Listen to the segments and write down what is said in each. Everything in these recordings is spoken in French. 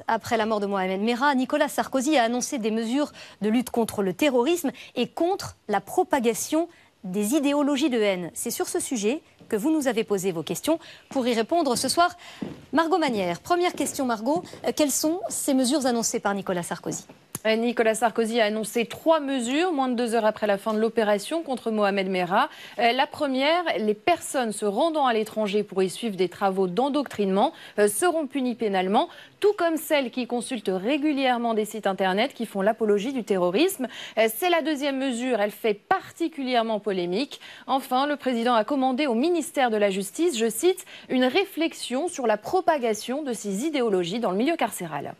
Après la mort de Mohamed Merah, Nicolas Sarkozy a annoncé des mesures de lutte contre le terrorisme et contre la propagation des idéologies de haine. C'est sur ce sujet que vous nous avez posé vos questions. Pour y répondre ce soir, Margot Manière. Première question, Margot. Quelles sont ces mesures annoncées par Nicolas Sarkozy ? Nicolas Sarkozy a annoncé 3 mesures, moins de 2 heures après la fin de l'opération contre Mohamed Merah. La première, les personnes se rendant à l'étranger pour y suivre des travaux d'endoctrinement seront punies pénalement, tout comme celles qui consultent régulièrement des sites internet qui font l'apologie du terrorisme. C'est la deuxième mesure, elle fait particulièrement polémique. Enfin, le président a commandé au ministère de la Justice, je cite, une réflexion sur la propagation de ces idéologies dans le milieu carcéral.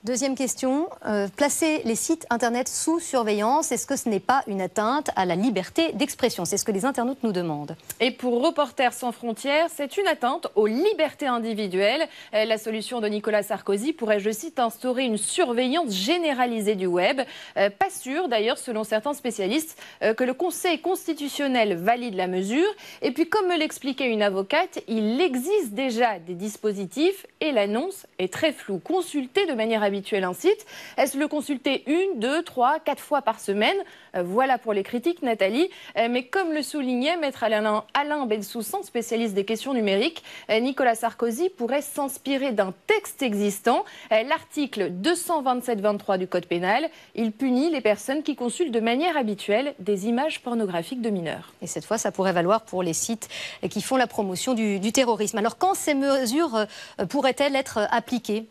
Deuxième question, placer les sites internet sous surveillance, est-ce que ce n'est pas une atteinte à la liberté d'expression? C'est ce que les internautes nous demandent. Et pour Reporters sans frontières, c'est une atteinte aux libertés individuelles. La solution de Nicolas Sarkozy pourrait, je cite, instaurer une surveillance généralisée du web. Pas sûr, d'ailleurs, selon certains spécialistes, que le Conseil constitutionnel valide la mesure. Et puis, comme me l'expliquait une avocate, il existe déjà des dispositifs et l'annonce est très floue. Consultez de manière habituelle un site. Est-ce le consulter 1, 2, 3, 4 fois par semaine? Voilà pour les critiques, Nathalie. Mais comme le soulignait maître Alain Bensoussan, spécialiste des questions numériques, Nicolas Sarkozy pourrait s'inspirer d'un texte existant, l'article 227-23 du Code pénal. Il punit les personnes qui consultent de manière habituelle des images pornographiques de mineurs. Et cette fois, ça pourrait valoir pour les sites qui font la promotion du terrorisme. Alors, quand ces mesures pourraient-elles être appliquées ?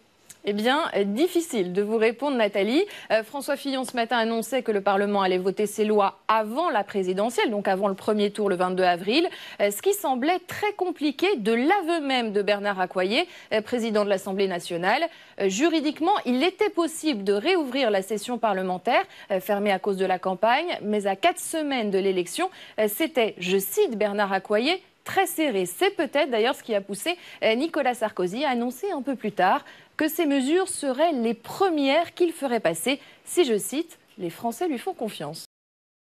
Eh bien, difficile de vous répondre, Nathalie. François Fillon, ce matin, annonçait que le Parlement allait voter ces lois avant la présidentielle, donc avant le premier tour le 22 avril, ce qui semblait très compliqué de l'aveu même de Bernard Accoyer, président de l'Assemblée nationale. Juridiquement, il était possible de réouvrir la session parlementaire, fermée à cause de la campagne, mais à 4 semaines de l'élection, c'était, je cite Bernard Accoyer, très serré. C'est peut-être d'ailleurs ce qui a poussé Nicolas Sarkozy à annoncer un peu plus tard que ces mesures seraient les premières qu'il ferait passer si, je cite, les Français lui font confiance.